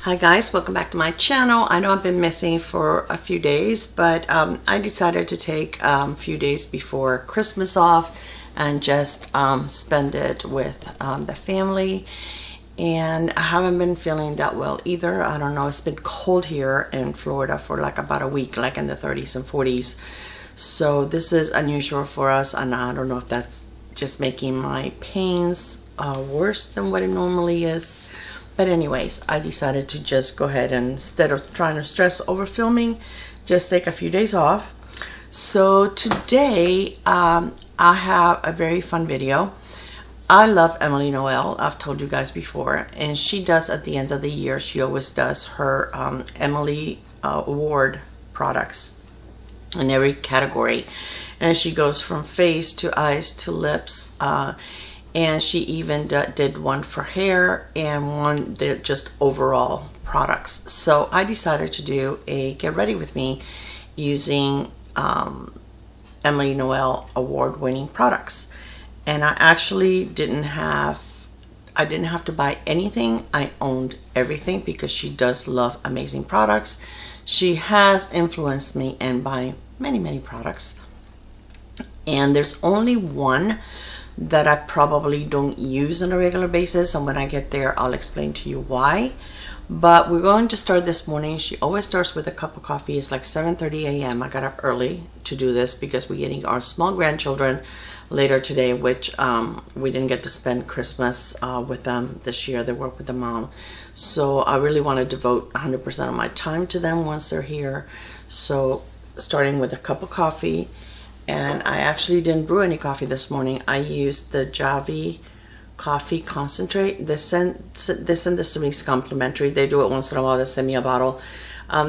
Hi guys, welcome back to my channel. I know I've been missing for a few days, but I decided to take a few days before Christmas off and just spend it with the family. And I haven't been feeling that well either. I don't know, it's been cold here in Florida for like about a week, like in the 30s and 40s. So this is unusual for us, and I don't know if that's just making my pains worse than what it normally is. But anyways, I decided to just go ahead and, instead of trying to stress over filming, just take a few days off. So today I have a very fun video. I love Emily Noel, I've told you guys before, and she does at the end of the year, she always does her Emily Award products in every category. And she goes from face to eyes to lips, and she even did one for hair and one that just overall products. So I decided to do a get ready with me using Emily Noel award-winning products. And I actually didn't have to buy anything. I owned everything because she does love amazing products. She has influenced me in buying many products, and there's only one that I probably don't use on a regular basis, and when I get there I'll explain to you why. But we're going to start this morning. She always starts with a cup of coffee. It's like 7:30 a.m. I got up early to do this because we're getting our small grandchildren later today, which we didn't get to spend Christmas with them this year. They work with the mom, so I really want to devote 100% of my time to them once they're here. So starting with a cup of coffee. And I actually didn't brew any coffee this morning. I used the Javi coffee concentrate. They send this to me complimentary. They do it once in a while. They send me a bottle.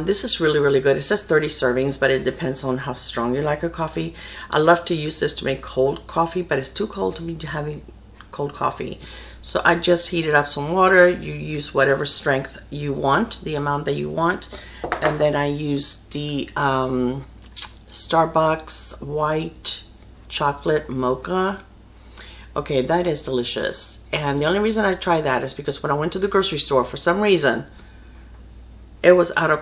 This is really good. It says 30 servings, but it depends on how strong you like your coffee. I love to use this to make cold coffee, but it's too cold to be having cold coffee. So I just heated up some water. You use whatever strength you want, the amount that you want. And then I use the Starbucks white chocolate mocha. Okay, that is delicious. And the only reason I tried that is because when I went to the grocery store, for some reason it was out of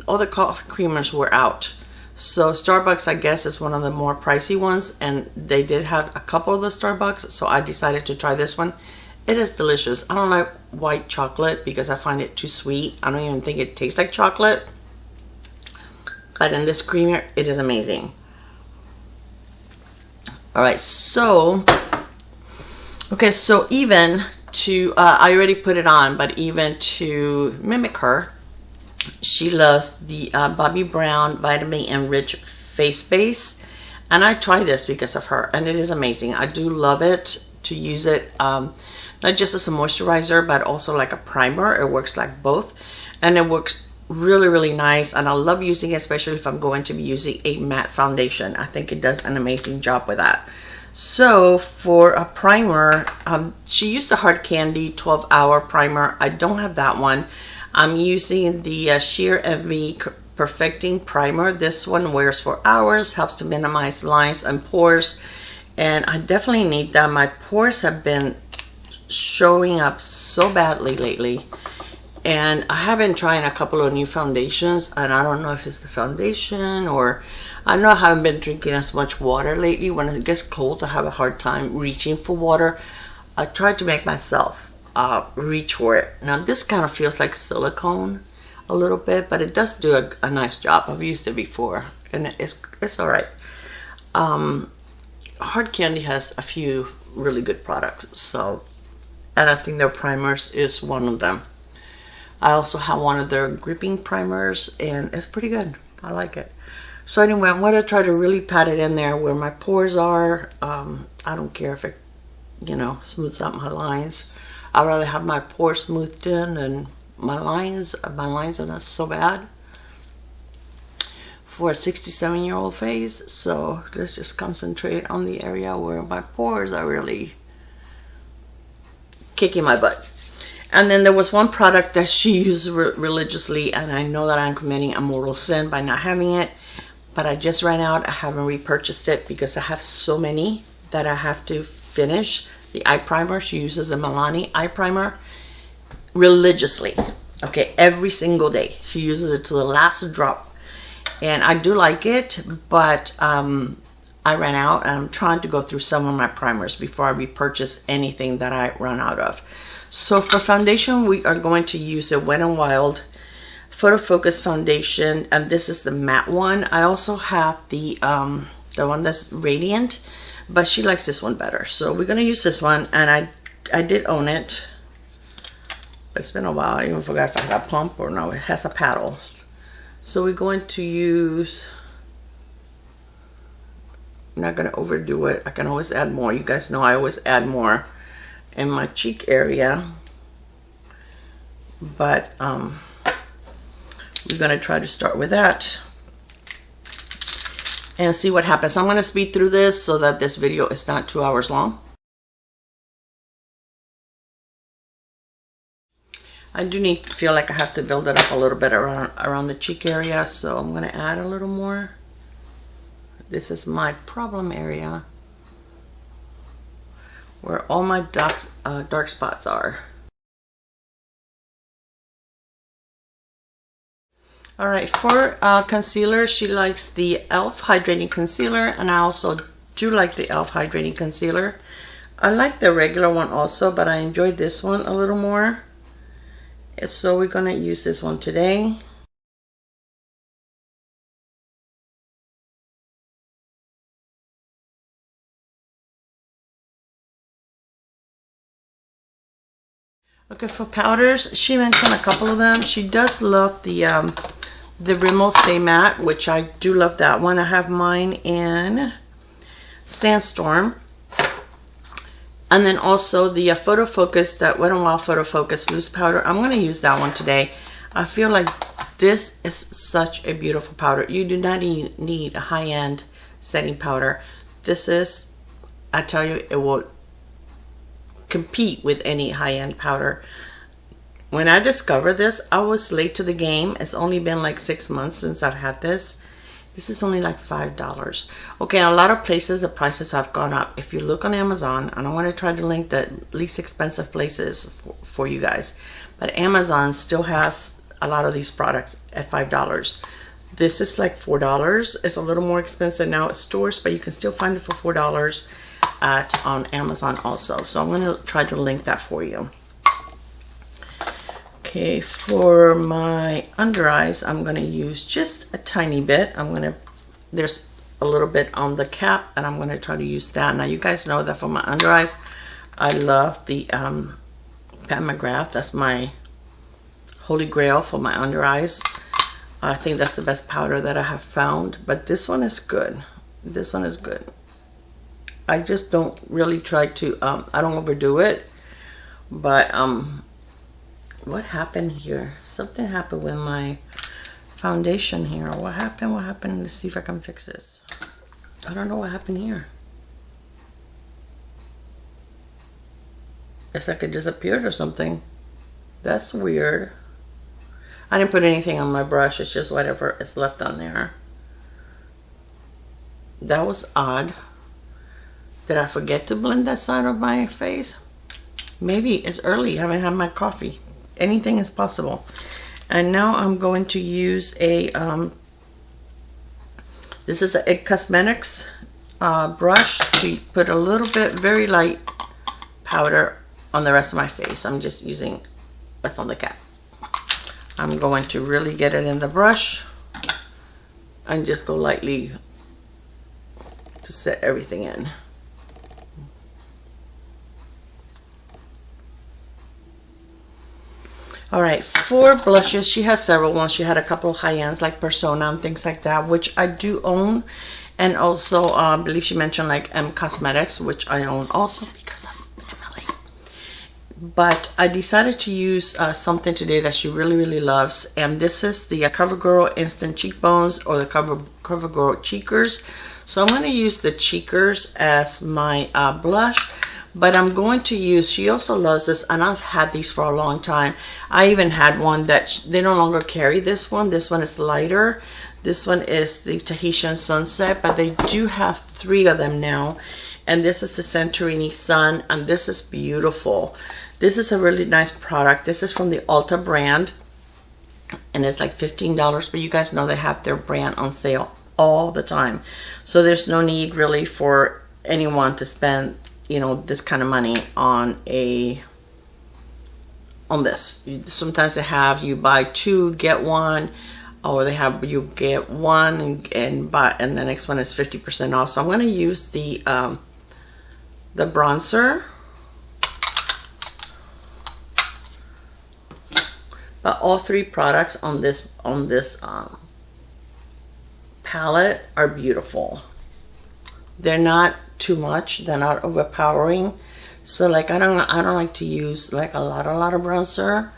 all the coffee creamers were out. So Starbucks, I guess, is one of the more pricey ones, and they did have a couple of the Starbucks, so I decided to try this one. It is delicious. I don't like white chocolate because I find it too sweet. I don't even think it tastes like chocolate. But in this creamer, it is amazing. All right, so okay, so even to I already put it on, but even to mimic her, she loves the Bobbi Brown Vitamin Enriched face base, and I tried this because of her, and it is amazing. I do love it to use it not just as a moisturizer, but also like a primer. It works like both, and it works really nice, and I love using it, especially if I'm going to be using a matte foundation. I think it does an amazing job with that. So for a primer, she used the Hard Candy 12-hour primer. I don't have that one. I'm using the Sheer Envy Perfecting Primer. This one wears for hours, helps to minimize lines and pores, and I definitely need that. My pores have been showing up so badly lately. And I have been trying a couple of new foundations, and I don't know if it's the foundation, or I know I haven't been drinking as much water lately. When it gets cold, I have a hard time reaching for water. I tried to make myself reach for it. Now this kind of feels like silicone a little bit, but it does do a nice job. I've used it before, and it's all right. Hard Candy has a few really good products, so, and I think their primers is one of them. I also have one of their gripping primers, and it's pretty good. I like it. So anyway, I'm going to try to really pat it in there where my pores are. I don't care if it, you know, smooths out my lines. I'd rather have my pores smoothed in, and my lines are not so bad for a 67-year-old face. So let's just concentrate on the area where my pores are really kicking my butt. And then there was one product that she used religiously, and I know that I'm committing a mortal sin by not having it, but I just ran out. I haven't repurchased it because I have so many that I have to finish. The eye primer, she uses the Milani eye primer religiously. Okay, every single day. She uses it to the last drop. And I do like it, but I ran out, and I'm trying to go through some of my primers before I repurchase anything that I run out of. So for foundation, we are going to use a Wet n Wild Photo Focus foundation, and this is the matte one. I also have the one that's radiant, but she likes this one better. So we're gonna use this one, and I did own it. It's been a while. I even forgot if I had a pump or no. It has a paddle. So we're going to use, I'm not going to overdo it. I can always add more. You guys know I always add more in my cheek area. But we're going to try to start with that and see what happens. I'm going to speed through this so that this video is not 2 hours long. I do feel like I have to build it up a little bit around the cheek area, so I'm going to add a little more. This is my problem area where all my dark spots are. Alright, for concealer, she likes the e.l.f. Hydrating Concealer, and I also do like the e.l.f. Hydrating Concealer. I like the regular one also, but I enjoyed this one a little more. So we're going to use this one today. Okay, for powders, she mentioned a couple of them. She does love the Rimmel Stay Matte, which I do love that one. I have mine in Sandstorm. And then also the Photo Focus, that Wet n Wild Photo Focus loose powder. I'm going to use that one today. I feel like this is such a beautiful powder. You do not need a high-end setting powder. This is, I tell you, it will compete with any high-end powder. When I discovered this, I was late to the game. It's only been like 6 months since I've had this. This is only like $5. Okay, in a lot of places the prices have gone up. If you look on Amazon, and I want to try to link the least expensive places for you guys, but Amazon still has a lot of these products at $5. This is like $4. It's a little more expensive now at stores, but you can still find it for $4 on Amazon also. So I'm going to try to link that for you. Okay, for my under eyes, I'm going to use just a tiny bit. There's a little bit on the cap, and I'm going to try to use that. Now, you guys know that for my under eyes, I love the Pat McGrath. That's my holy grail for my under eyes. I think that's the best powder that I have found, but this one is good. This one is good. I just don't really try to, I don't overdo it, but what happened here? Something happened with my foundation here. What happened? What happened? Let's see if I can fix this. I don't know what happened here. It's like it disappeared or something. That's weird. I didn't put anything on my brush. It's just whatever is left on there. That was odd. Did I forget to blend that side of my face? Maybe it's early. I haven't had my coffee. Anything is possible. And now I'm going to use a this is the Enriched Cosmetics brush to put a little bit, very light powder on the rest of my face. I'm just using what's on the cap. I'm going to really get it in the brush and just go lightly to set everything in. Alright, for blushes, she has several ones. She had a couple of high-ends like Persona and things like that, which I do own. And also, I believe she mentioned like Cosmetics, which I own also because of Emily. But I decided to use something today that she really, really loves. And this is the CoverGirl Instant Cheekbones, or the CoverGirl Cheekers. So I'm going to use the Cheekers as my blush. But I'm going to use, she also loves this, and I've had these for a long time. I even had one that they no longer carry this one. This one is lighter. This one is the Tahitian Sunset, but they do have 3 of them now. And this is the Santorini Sun, and this is beautiful. This is a really nice product. This is from the Ulta brand. and it's like $15, but you guys know they have their brand on sale all the time, so there's no need really for anyone to spend, you know, this kind of money on this. Sometimes they have you buy two get one, or they have you get one and the next one is 50% off. So I'm going to use the bronzer. But all three products on this palette are beautiful. They're not too much. They're not overpowering. So like I don't like to use like a lot of bronzer,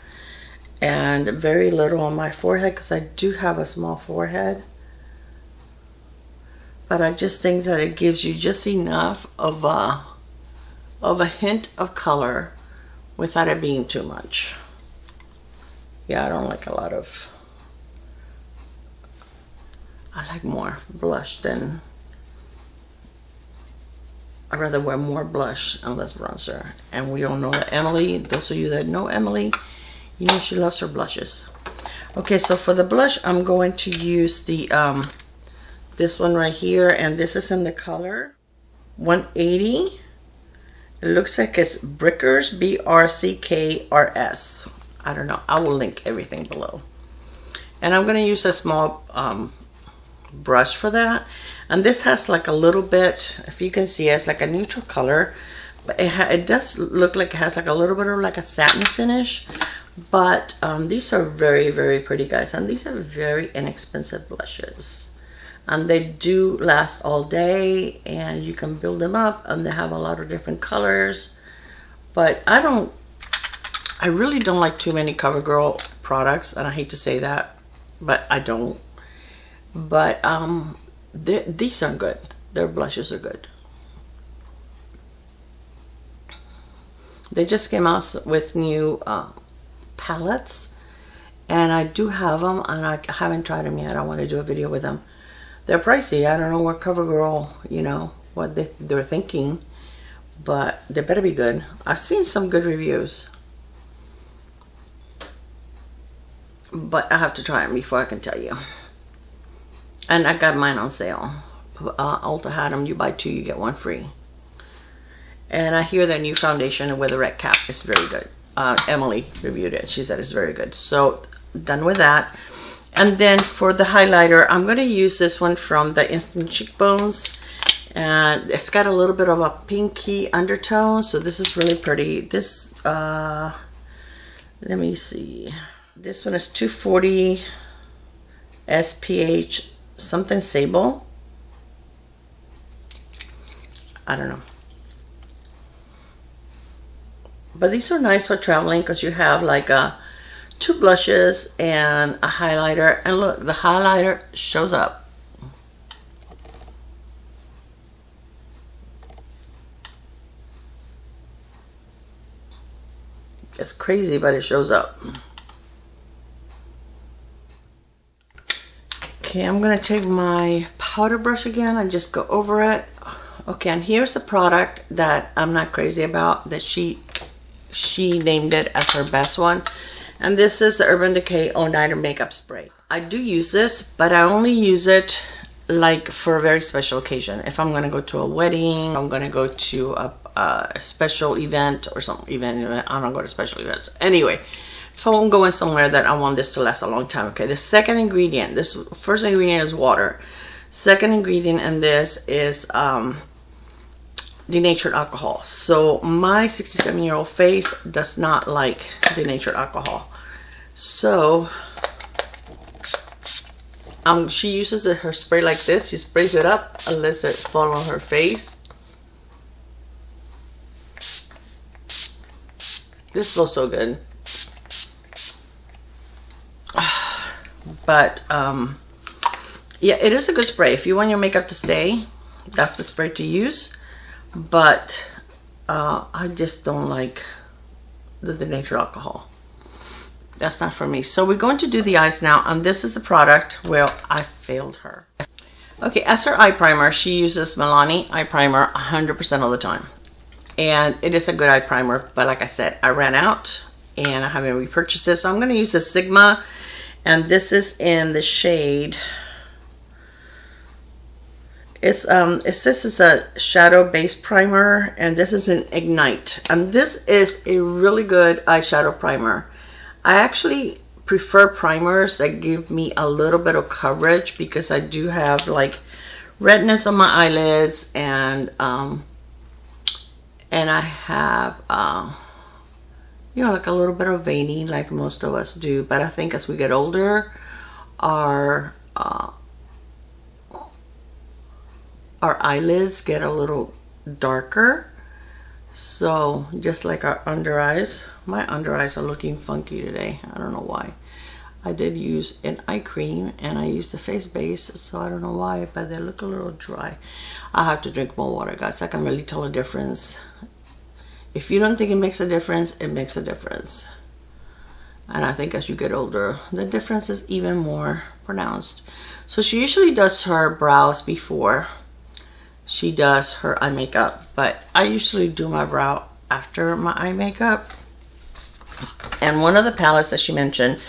and very little on my forehead because I do have a small forehead. But I just think that it gives you just enough of a hint of color without it being too much. Yeah, I don't like a lot of, I like more blush than, I'd rather wear more blush and less bronzer. And we all know that Emily, those of you that know Emily, you know she loves her blushes. Okay, so for the blush, I'm going to use the this one right here, and this is in the color 180. It looks like it's Brickers, BRCKRS. I don't know. I will link everything below. And I'm going to use a small brush for that. And this has like a little bit, if you can see, it's like a neutral color. But it does look like it has like a little bit of like a satin finish. But these are very, very pretty, guys. And these are very inexpensive blushes. And they do last all day. And you can build them up. And they have a lot of different colors. But I really don't like too many CoverGirl products, and I hate to say that, but I don't. But these are good. Their blushes are good. They just came out with new palettes, and I do have them, and I haven't tried them yet. I want to do a video with them. They're pricey. I don't know what CoverGirl, you know, what they're thinking, but they better be good. I've seen some good reviews. But I have to try them before I can tell you. And I got mine on sale. Ulta had them. You buy two, you get one free. And I hear their new foundation with a red cap is very good. Emily reviewed it. She said it's very good. So done with that. And then for the highlighter, I'm going to use this one from the Instant Cheekbones. And it's got a little bit of a pinky undertone. So this is really pretty. This, let me see. This one is 240 SPH something sable. I don't know. But these are nice for traveling because you have like two blushes and a highlighter. And look, the highlighter shows up. It's crazy, but it shows up. Okay, I'm going to take my powder brush again and just go over it. Okay, and here's the product that I'm not crazy about, that she named it as her best one. And this is the Urban Decay All Nighter Makeup Spray. I do use this, but I only use it like for a very special occasion. If I'm going to go to a wedding, I'm going to go to a special event or some event. I don't go to special events. Anyway. So I'm going somewhere that I want this to last a long time. Okay, the second ingredient, this first ingredient is water. Second ingredient in this is denatured alcohol. So my 67-year-old face does not like denatured alcohol. So she uses her spray like this. She sprays it up and lets it fall on her face. This smells so good. But yeah, it is a good spray. If you want your makeup to stay, that's the spray to use. But I just don't like the denatured alcohol. That's not for me. So we're going to do the eyes now, and this is the product where I failed her. Okay, as her eye primer, she uses Milani eye primer 100% of the time. And it is a good eye primer, but like I said, I ran out and I haven't repurchased it. So I'm going to use a Sigma, And this is in the shade, it says it's a shadow base primer, and this is an Ignite, and this is a really good eyeshadow primer. I actually prefer primers that give me a little bit of coverage because I do have like redness on my eyelids, and I have you know, like a little bit of veining like most of us do. But I think as we get older, our eyelids get a little darker. So just like our under eyes, my under eyes are looking funky today. I don't know why. I did use an eye cream and I used the face base, so I don't know why, but they look a little dry. I have to drink more water, guys. I can really tell a difference. If you don't think it makes a difference, it makes a difference. And I think as you get older, the difference is even more pronounced. So she usually does her brows before she does her eye makeup, but I usually do my brow after my eye makeup. And one of the palettes that she mentioned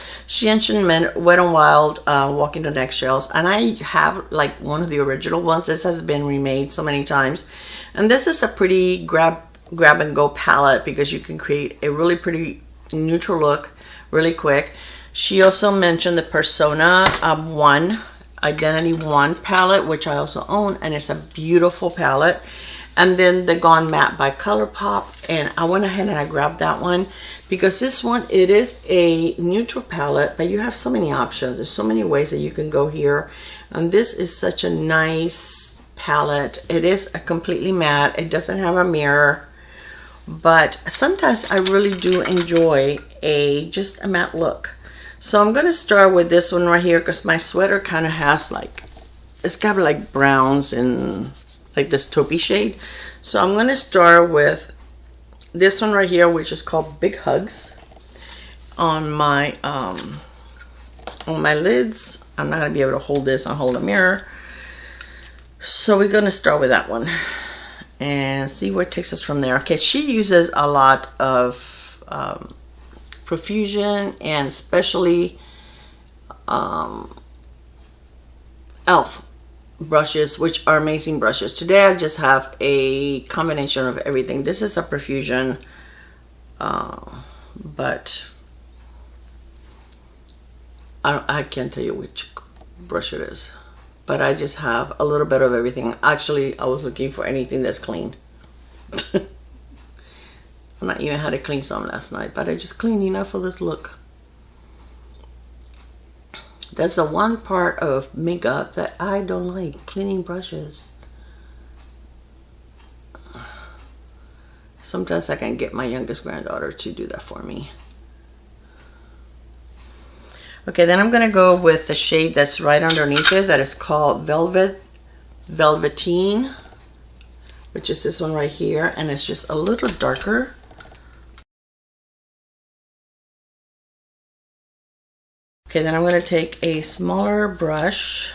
Wet n Wild Walking the Eggshells, and I have like one of the original ones. This has been remade so many times, and this is a pretty grab and go palette because you can create a really pretty neutral look really quick. She also mentioned the Persona 1 Identity 1 palette, which I also own, and it's a beautiful palette. And then the Gone Matte by ColourPop, and I went ahead and I grabbed that one because this one, it is a neutral palette, but you have so many options. There's so many ways that you can go here, and this is such a nice palette. It is a completely matte. It doesn't have a mirror, but sometimes I really do enjoy just a matte look. So I'm gonna start with this one right here because my sweater kind of has like, it's got like browns and like this taupey shade. So I'm gonna start with this one right here, which is called Big Hugs. On my lids, I'm not gonna be able to hold this and hold a mirror. So we're gonna start with that one and see where it takes us from there. Okay, she uses a lot of Profusion and especially e.l.f. brushes, which are amazing brushes. Today I just have a combination of everything. This is a Profusion, but I can't tell you which brush it is, but I just have a little bit of everything. Actually, I was looking for anything that's clean. I even had to clean some last night, but I just cleaned enough for this look. That's the one part of makeup that I don't like, cleaning brushes. Sometimes I can get my youngest granddaughter to do that for me. Okay, then I'm gonna go with the shade that's right underneath it that is called Velveteen, which is this one right here, and it's just a little darker. Okay, then I'm going to take a smaller brush.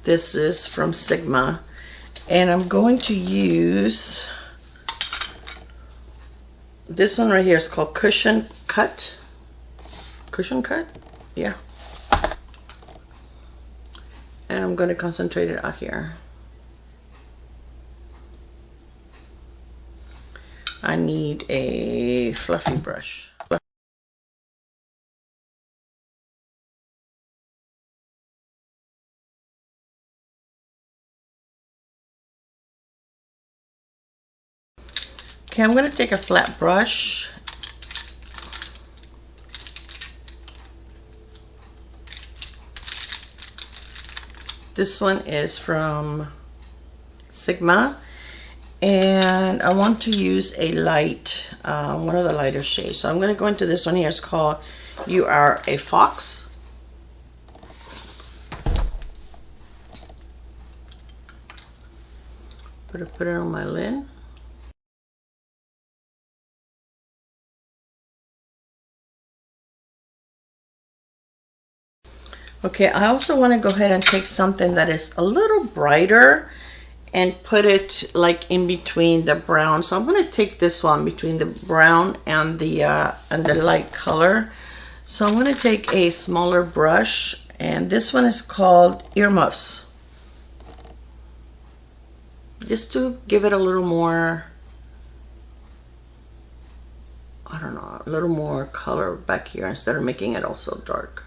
This is from Sigma, and I'm going to use this one right here. It's called Cushion Cut. Cushion Cut? Yeah. And I'm going to concentrate it out here. I need a fluffy brush. Okay, I'm going to take a flat brush. This one is from Sigma, and I want to use a light, one of the lighter shades. So I'm going to go into this one here. It's called You Are a Fox. Put it on my lid. Okay, I also want to go ahead and take something that is a little brighter, and put it like in between the brown. So I'm going to take this one between the brown and the light color. So I'm going to take a smaller brush, and this one is called Earmuffs, just to give it a little more, I don't know, a little more color back here instead of making it also dark.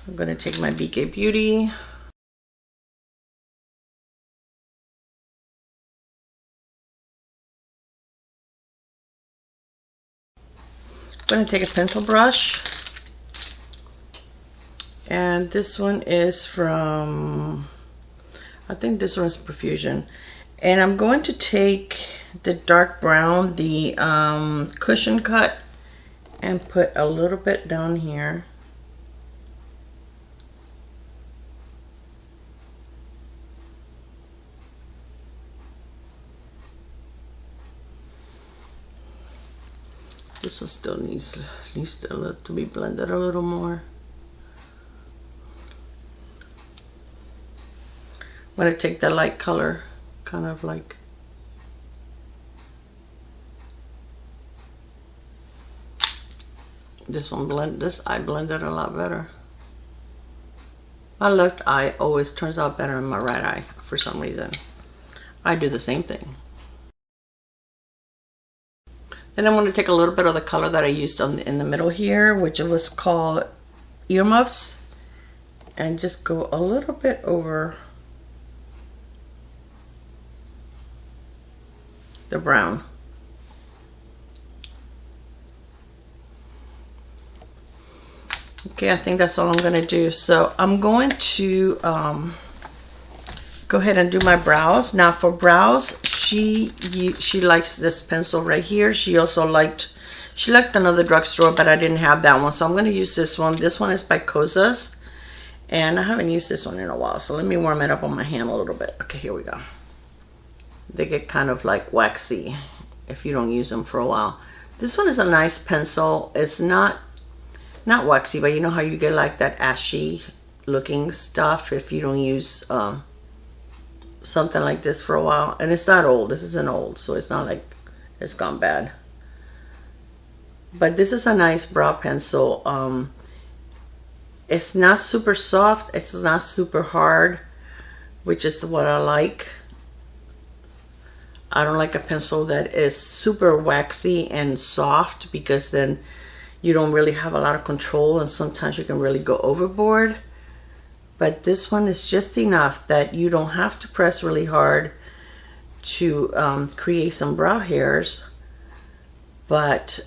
I'm going to take my BK Beauty. I'm going to take a pencil brush, and this one is from, I think this one's Profusion, and I'm going to take the dark brown, the cushion cut, and put a little bit down here. This one still needs to be blended a little more. I'm going to take the light color, kind of like, this one I blended a lot better. My left eye always turns out better than my right eye for some reason. I do the same thing. Then I'm going to take a little bit of the color that I used in the middle here, which was called Earmuffs, and just go a little bit over the brown. Okay, I think that's all I'm going to do. So I'm going to go ahead and do my brows. Now for brows, she likes this pencil right here. She liked another drugstore, but I didn't have that one, so I'm going to use this one. This one is by Kosas, and I haven't used this one in a while, so let me warm it up on my hand a little bit. Okay, here we go. They get kind of like waxy if you don't use them for a while. This one is a nice pencil. It's not waxy, but you know how you get like that ashy looking stuff if you don't use something like this for a while. And it's not old. This isn't old, so it's not like it's gone bad. But this is a nice brow pencil. It's not super soft. It's not super hard, which is what I like. I don't like a pencil that is super waxy and soft, because then you don't really have a lot of control, and sometimes you can really go overboard. But this one is just enough that you don't have to press really hard to create some brow hairs, but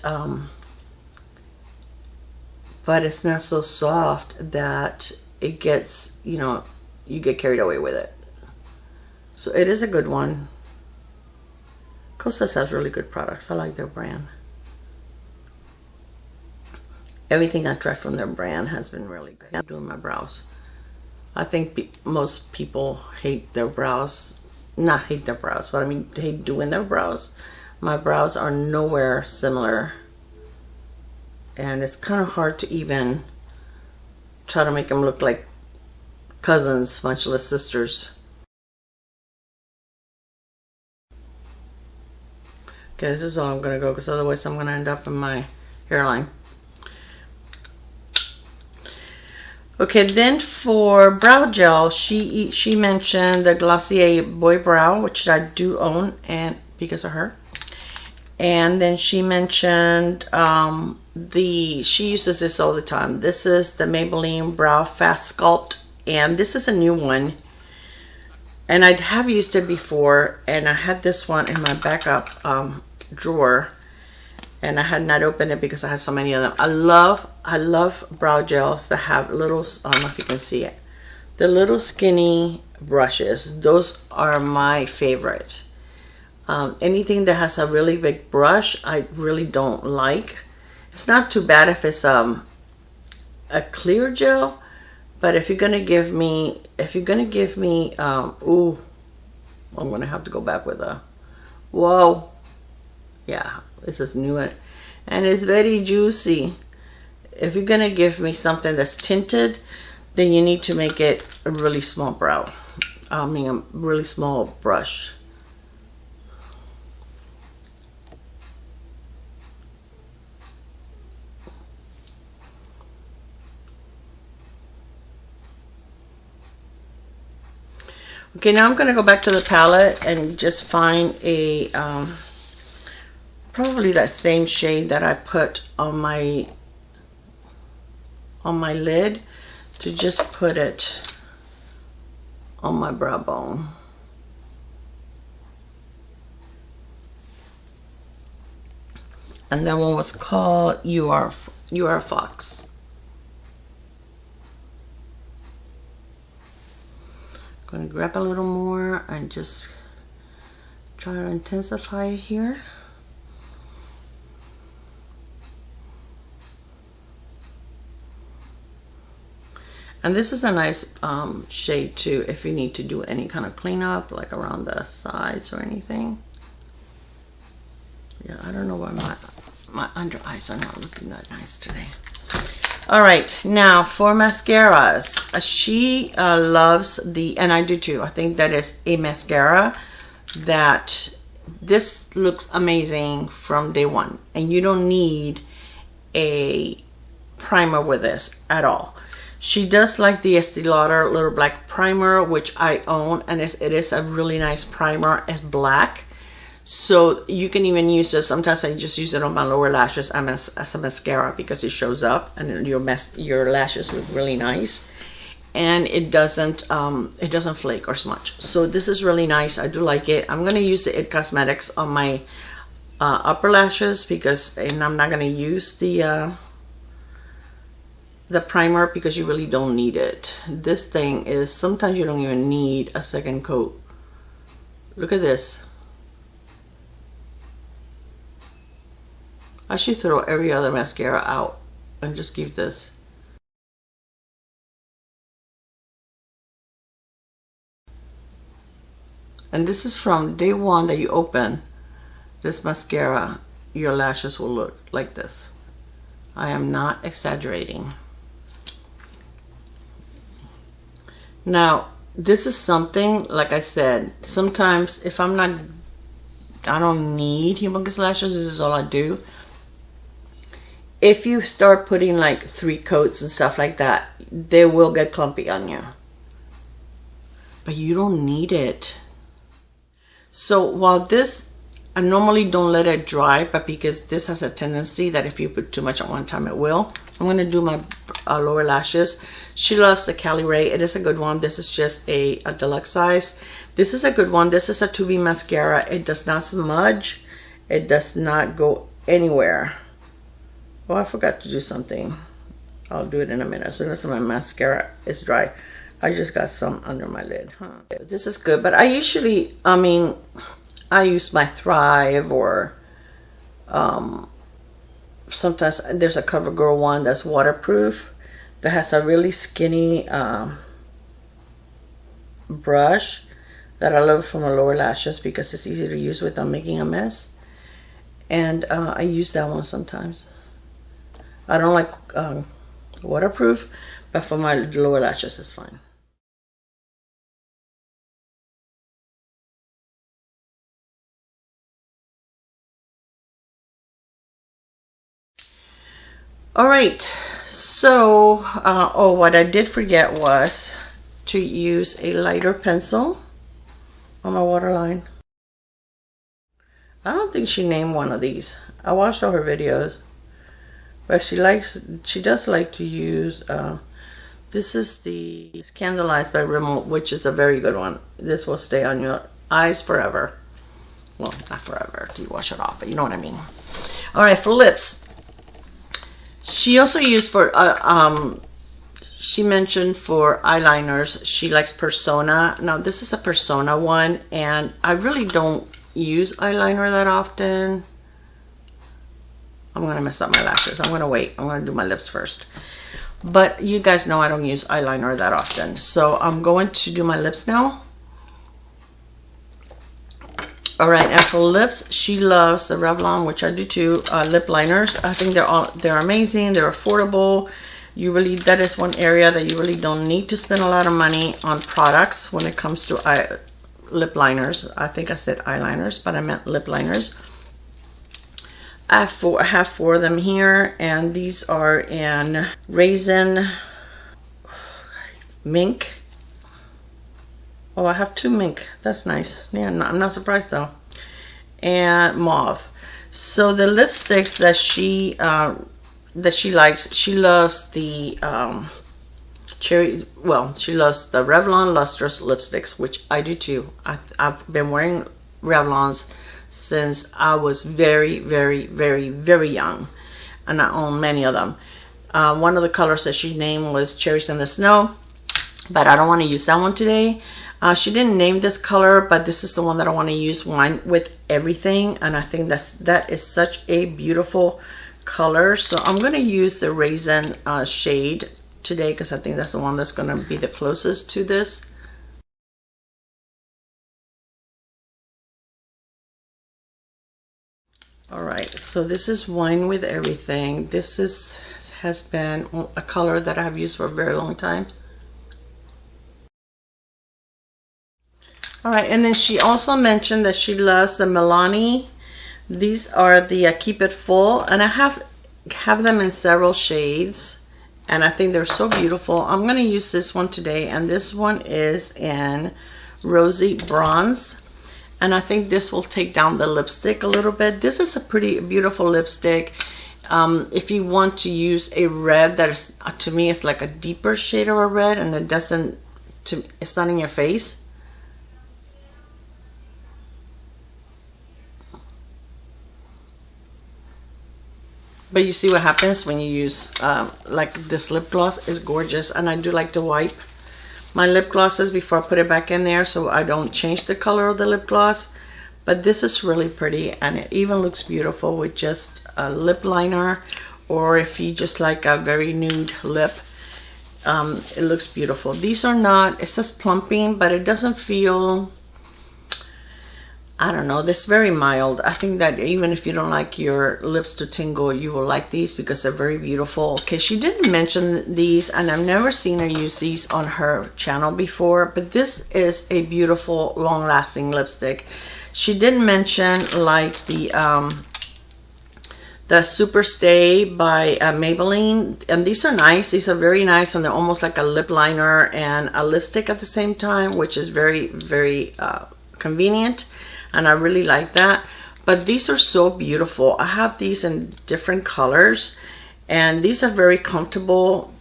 it's not so soft that it gets, you know, you get carried away with it. So it is a good one. Kosas has really good products. I like their brand. Everything I try from their brand has been really good. I'm doing my brows. I think most people hate their brows. Not hate their brows, but I mean hate doing their brows. My brows are nowhere similar, and it's kind of hard to even try to make them look like cousins, much less sisters. Okay, this is all I'm gonna go, because otherwise I'm gonna end up in my hairline. Okay, then for brow gel, she mentioned the Glossier Boy Brow, which I do own, and because of her. And then she mentioned she uses this all the time. This is the Maybelline Brow Fast Sculpt, and this is a new one. And I have used it before, and I had this one in my backup drawer, and I had not opened it because I had so many of them. I love brow gels that have little, I don't know if you can see it, the little skinny brushes. Those are my favorite. Anything that has a really big brush, I really don't like. It's not too bad if it's a clear gel, but if you're gonna give me, ooh, I'm gonna have to go back with a, whoa, yeah. This is new, and it's very juicy. If you're gonna give me something that's tinted, then you need to make it a really small brow. I mean a really small brush. Okay, now I'm going to go back to the palette and just find a, probably that same shade that I put on my lid, to just put it on my brow bone. And that one was called You Are a Fox. Going to grab a little more and just try to intensify it here. And this is a nice shade too, if you need to do any kind of cleanup, like around the sides or anything. Yeah, I don't know why my under eyes are not looking that nice today. All right, now for mascaras, she loves the, and I do too, I think that is a mascara that this looks amazing from day one, and you don't need a primer with this at all. She does like the Estee Lauder little black primer, which I own, and it is a really nice primer. It's black, so you can even use this. Sometimes I just use it on my lower lashes as a mascara because it shows up and your lashes look really nice, and it doesn't flake or smudge. So this is really nice. I do like it. I'm gonna use the It Cosmetics on my upper lashes and I'm not gonna use the primer because you really don't need it. This thing is, sometimes you don't even need a second coat. Look at this. I should throw every other mascara out and just keep this. And this is from day one that you open this mascara, your lashes will look like this. I am not exaggerating. Now, this is something, like I said, sometimes if I don't need humongous lashes, this is all I do. If you start putting like 3 coats and stuff like that, they will get clumpy on you. But you don't need it. So while this, I normally don't let it dry, but because this has a tendency that if you put too much at one time, it will. I'm going to do my lower lashes. She loves the Cali Ray. It is a good one. This is just a deluxe size. This is a good one. This is a 2B mascara. It does not smudge. It does not go anywhere. Oh, I forgot to do something. I'll do it in a minute. As soon as my mascara is dry. I just got some under my lid. This is good, but I usually, I use my Thrive, or sometimes there's a Covergirl one that's waterproof that has a really skinny brush that I love for my lower lashes because it's easy to use without making a mess. And I use that one sometimes. I don't like waterproof, but for my lower lashes it's fine. All right, so oh, what I did forget was to use a lighter pencil on my waterline. I don't think she named one of these. I watched all her videos, but she does like to use this is the Candlelight by Rimmel, which is a very good one. This will stay on your eyes forever. Well, not forever till you wash it off, but you know what I mean. All right, for lips, she also used for she mentioned for eyeliners she likes Persona. Now this is a Persona one, and I really don't use eyeliner that often. I'm gonna mess up my lashes. I'm gonna wait. I'm gonna do my lips first. But you guys know I don't use eyeliner that often, so I'm going to do my lips now. All right, and for lips, she loves the Revlon, which I do too, lip liners. I think they're amazing. They're affordable. that is one area that you really don't need to spend a lot of money on products when it comes to lip liners. I think I said eyeliners, but I meant lip liners. I have four of them here, and these are in Raisin, Mink. Oh, I have two Mink. That's nice. Yeah, I'm not surprised though. And Mauve. So the lipsticks that she likes, she loves the Cherry. Well, she loves the Revlon Lustrous lipsticks, which I do too. I've been wearing Revlons since I was very, very, very, very young, and I own many of them. One of the colors that she named was Cherries in the Snow, but I don't want to use that one today. She didn't name this color, but this is the one that I want to use wine with everything, and I think that is such a beautiful color. So I'm going to use the Raisin shade today because I think that's the one that's going to be the closest to this. All right, so this is Wine with Everything. This has been a color that I have used for a very long time. All right, and then she also mentioned that she loves the Milani. These are the Keep It Full, and I have them in several shades, and I think they're so beautiful. I'm going to use this one today, and this one is in Rosy Bronze, and I think this will take down the lipstick a little bit. This is a pretty beautiful lipstick. If you want to use a red that is, to me, it's like a deeper shade of a red, and it's not in your face. But you see what happens when you use, like this lip gloss is gorgeous. And I do like to wipe my lip glosses before I put it back in there so I don't change the color of the lip gloss. But this is really pretty, and it even looks beautiful with just a lip liner, or if you just like a very nude lip, it looks beautiful. These are not, it says plumping, but it doesn't feel, I don't know, this is very mild. I think that even if you don't like your lips to tingle, you will like these because they're very beautiful. Okay, she didn't mention these, and I've never seen her use these on her channel before, but this is a beautiful, long-lasting lipstick. She didn't mention like the Super Stay by Maybelline, and these are nice. These are very nice, and they're almost like a lip liner and a lipstick at the same time, which is very, very convenient. And I really like that. But these are so beautiful. I have these in different colors, and these are very comfortable.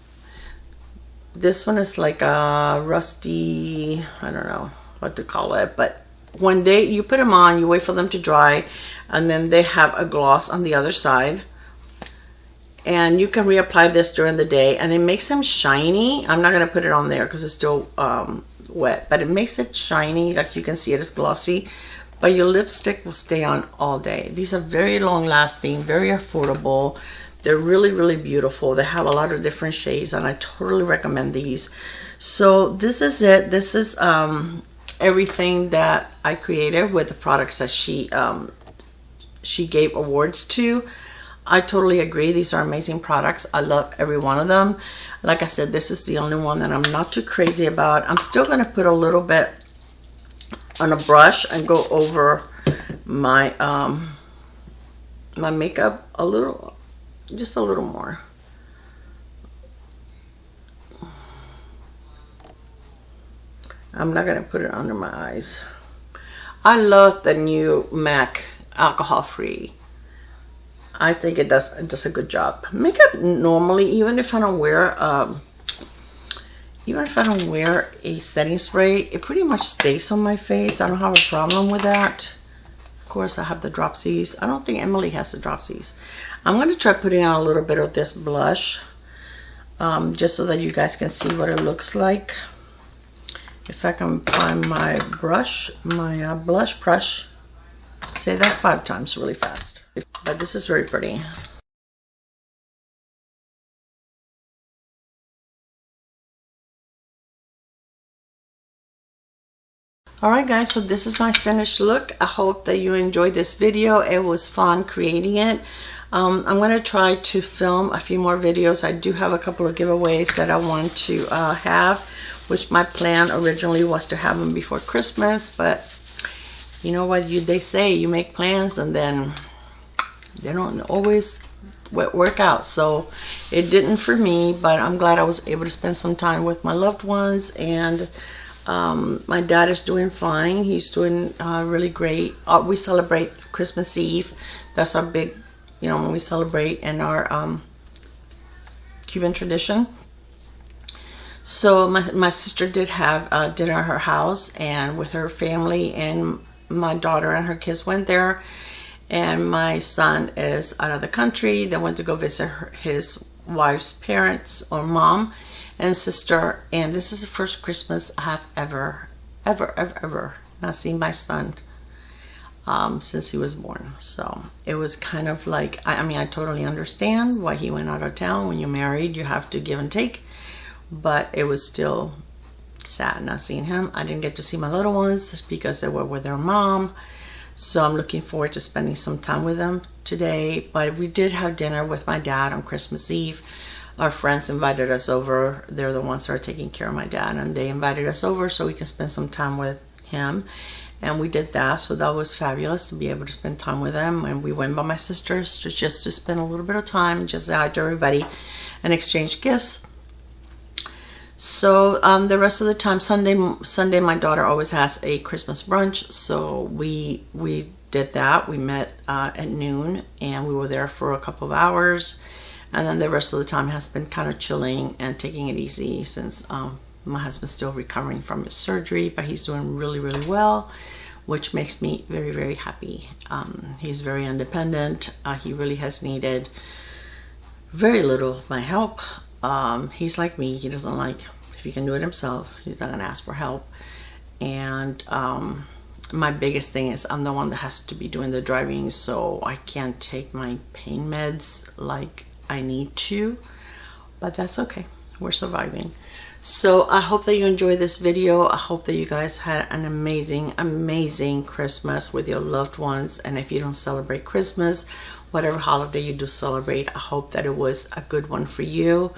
This one is like a rusty, I don't know what to call it, but when you put them on, you wait for them to dry, and then they have a gloss on the other side, and you can reapply this during the day, and it makes them shiny. I'm not going to put it on there because it's still wet, but it makes it shiny. Like you can see, it is glossy, but your lipstick will stay on all day. These are very long lasting, very affordable. They're really, really beautiful. They have a lot of different shades, and I totally recommend these. So this is it. This is everything that I created with the products that she gave awards to. I totally agree. These are amazing products. I love every one of them. Like I said, this is the only one that I'm not too crazy about. I'm still going to put a little bit on a brush and go over my my makeup a little, just a little more. I'm not gonna put it under my eyes. I love the new MAC alcohol free. I think it does a good job. Makeup normally, even if I don't wear a setting spray, it pretty much stays on my face. I don't have a problem with that. Of course, I have the Dropsies. I don't think Emily has the Dropsies. I'm going to try putting on a little bit of this blush, just so that you guys can see what it looks like. If I can find my brush, my blush brush. Say that 5 times really fast. But this is very pretty. Alright guys, so this is my finished look. I hope that you enjoyed this video. It was fun creating it. I'm going to try to film a few more videos. I do have a couple of giveaways that I want to have, which my plan originally was to have them before Christmas, but you know what they say, you make plans and then they don't always work out. So it didn't for me, but I'm glad I was able to spend some time with my loved ones. And my dad is doing fine. He's doing really great. We celebrate Christmas Eve. That's our big, you know, when we celebrate in our Cuban tradition. So my sister did have dinner at her house and with her family, and my daughter and her kids went there. And my son is out of the country. They went to go visit his wife's parents, or mom and sister. And this is the first Christmas I have ever not seen my son since he was born. So it was kind of like, I mean, I totally understand why he went out of town. When you're married, you have to give and take. But it was still sad not seeing him. I didn't get to see my little ones because they were with their mom. So I'm looking forward to spending some time with them today. But we did have dinner with my dad on Christmas Eve. Our friends invited us over. They're the ones that are taking care of my dad, and they invited us over so we can spend some time with him. And we did that, so that was fabulous to be able to spend time with them. And we went by my sister's just to spend a little bit of time, just say hi to everybody and exchange gifts. So the rest of the time, Sunday, my daughter always has a Christmas brunch. So we did that. We met at noon, and we were there for a couple of hours. And then the rest of the time has been kind of chilling and taking it easy, since my husband's still recovering from his surgery, but he's doing really, really well, which makes me very, very happy. He's very independent. He really has needed very little of my help. He's like me. He doesn't like, if he can do it himself, he's not gonna ask for help. And my biggest thing is I'm the one that has to be doing the driving, so I can't take my pain meds like I need to, but that's okay. We're surviving. So I hope that you enjoyed this video. I hope that you guys had an amazing Christmas with your loved ones. And if you don't celebrate Christmas, whatever holiday you do celebrate, I hope that it was a good one for you,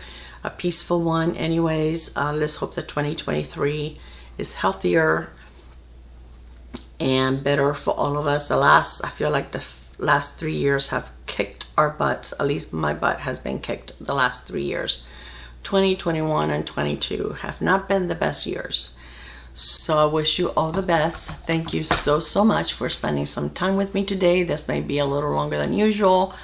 a peaceful one. Anyways, let's hope that 2023 is healthier and better for all of us. I feel like the last 3 years have kicked our butts. At least my butt has been kicked the last 3 years. 2021 and 22 have not been the best years. So I wish you all the best. Thank you so much for spending some time with me today. This may be a little longer than usual,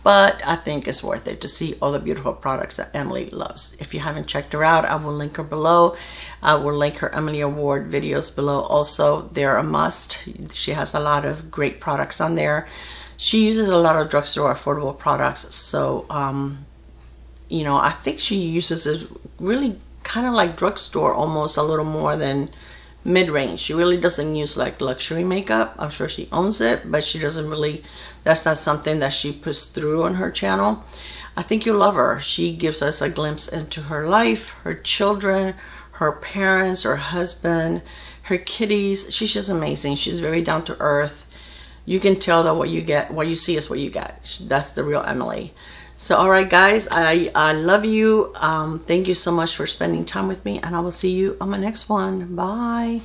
but I think it's worth it to see all the beautiful products that Emily loves. If you haven't checked her out, I will link her below. I will link her Emily Award videos below also. They're a must. She has a lot of great products on there. She uses a lot of drugstore affordable products. So, you know, I think she uses it really kind of like drugstore, almost a little more than mid-range. She really doesn't use like luxury makeup. I'm sure she owns it, but she doesn't really, that's not something that she puts through on her channel. I think you'll love her. She gives us a glimpse into her life, her children, her parents, her husband, her kitties. She's just amazing. She's very down to earth. You can tell that what you see is what you get. That's the real Emily. So, all right, guys, I love you. Thank you so much for spending time with me, and I will see you on my next one. Bye.